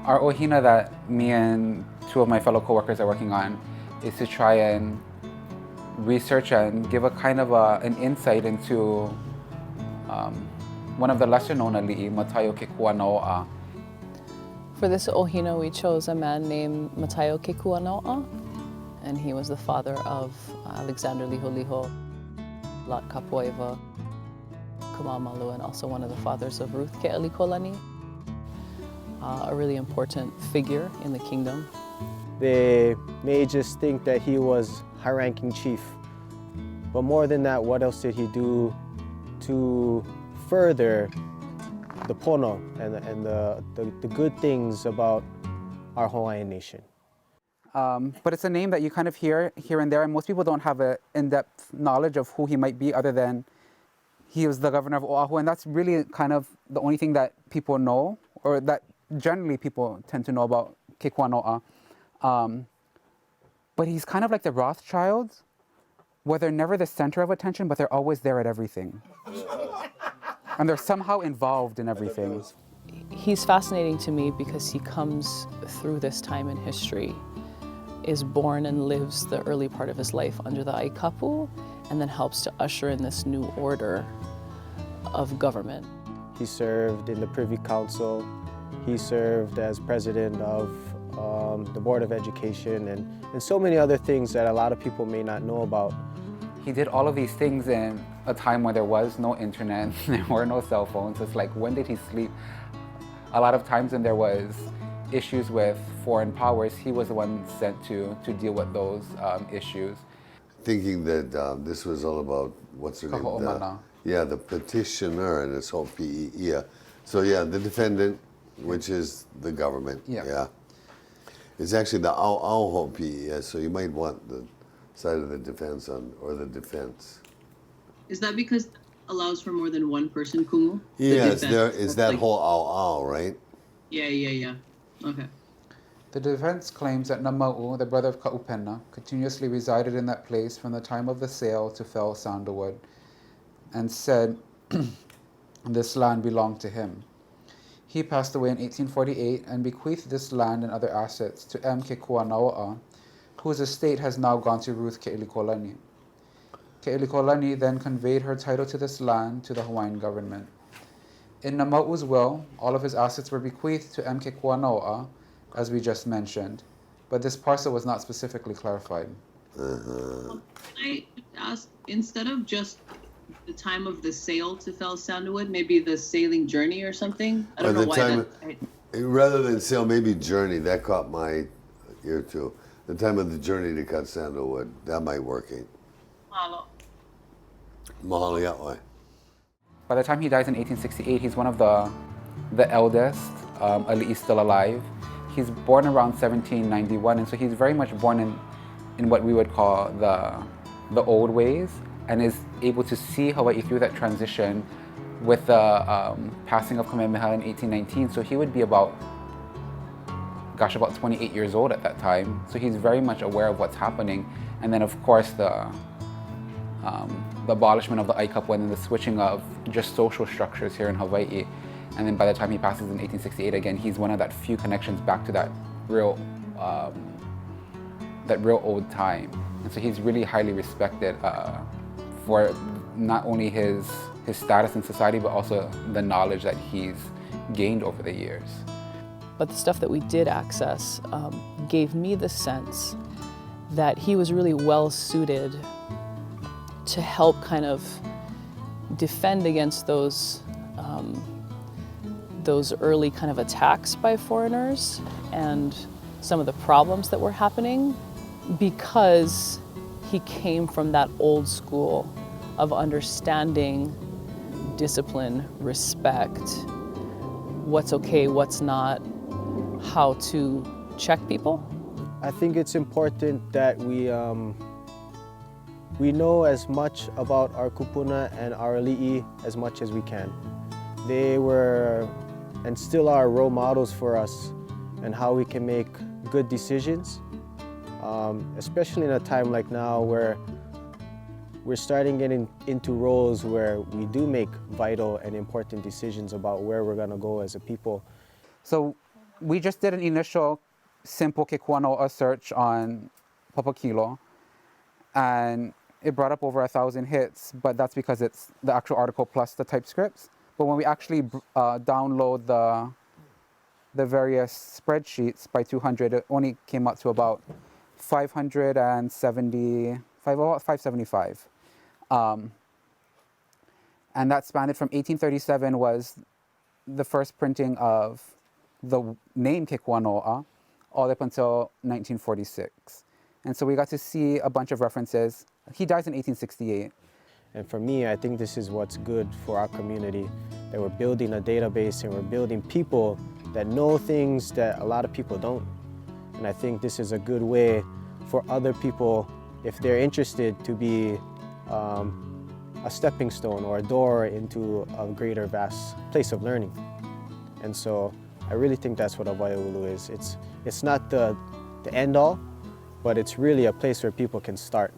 Our ʻOhina that me and two of my fellow coworkers are working on is to try and research and give a kind of an insight into one of the lesser known ali'i, Mataio Kekūanāoʻa. For this ʻOhina, we chose a man named Mataio Kekūanāoʻa, and he was the father of Alexander Liholiho, Lot Kapoiva, Kamamalu, and also one of the fathers of Ruth Ke'alikolani, a really important figure in the kingdom. They may just think that he was high-ranking chief, but more than that, what else did he do to further the pono and the good things about our Hawaiian nation? But it's a name that you kind of hear here and there, and most people don't have an in-depth knowledge of who he might be other than he was the governor of Oahu, and that's really kind of the only thing that people know, or that generally people tend to know about Kekūanāoʻa. But he's kind of like the Rothschilds, where they're never the center of attention, but they're always there at everything. And they're somehow involved in everything. He's fascinating to me because he comes through this time in history, is born and lives the early part of his life under the Aikapu, and then helps to usher in this new order of government. He served in the Privy Council. He served as president of the Board of Education and so many other things that a lot of people may not know about. He did all of these things in a time when there was no internet, there were no cell phones. It's like, when did he sleep? A lot of times when there was issues with foreign powers, he was the one sent to deal with those issues. Thinking that this was all about, what's her name? Yeah, the petitioner and his whole PE. Yeah. So yeah, the defendant, which is the government. Yeah. It's actually the ao PE, so you might want the side of the defense or the defense. Is that because it allows for more than one person, Kumu? Yeah, it's that whole ao, right? Yeah. Okay. The defense claims that Nama'u, the brother of Ka'upena, continuously resided in that place from the time of the sale to fell sandalwood, and said this land belonged to him. He passed away in 1848 and bequeathed this land and other assets to M. Kekūanāoʻa, whose estate has now gone to Ruth Ke'alikolani. Ke'alikolani then conveyed her title to this land to the Hawaiian government. In Nama'u's will, all of his assets were bequeathed to M. Kekūanāoʻa, as we just mentioned, but this parcel was not specifically clarified. Can I ask, instead of just the time of the sail to fell sandalwood, maybe the sailing journey or something? I don't know why rather than sail, maybe journey. That caught my ear too. The time of the journey to cut sandalwood, that might work. Mahalo. Mahalo yaʻoi. By the time he dies in 1868, he's one of the eldest ali'i still alive. He's born around 1791, and so he's very much born in what we would call the old ways, and is able to see Hawaii through that transition with the passing of Kamehameha in 1819. So he would be about 28 years old at that time. So he's very much aware of what's happening. And then of course the abolishment of the Aikapu and then the switching of just social structures here in Hawaii. And then by the time he passes in 1868 again, he's one of that few connections back to that real old time. And so he's really highly respected for not only his status in society, but also the knowledge that he's gained over the years. But the stuff that we did access gave me the sense that he was really well suited to help kind of defend against those early kind of attacks by foreigners and some of the problems that were happening, because he came from that old school of understanding discipline, respect, what's okay, what's not, how to check people. I think it's important that we know as much about our kupuna and our ali'i as much as we can. They were and still are role models for us and how we can make good decisions, especially in a time like now where we're starting getting into roles where we do make vital and important decisions about where we're going to go as a people. So we just did an initial simple Kekūanāoʻa search on Papakilo, and it brought up over 1,000 hits, but that's because it's the actual article plus the typescripts. But when we actually download the various spreadsheets by 200, it only came up to about 575. And that spanned from 1837 was the first printing of the name Kekūanāoʻa all the way up until 1946. And so we got to see a bunch of references. He dies in 1868. And for me, I think this is what's good for our community, that we're building a database and we're building people that know things that a lot of people don't. And I think this is a good way for other people, if they're interested, to be a stepping stone or a door into a greater vast place of learning. And so I really think that's what Awaiʻulu is. It's not the end all, but it's really a place where people can start.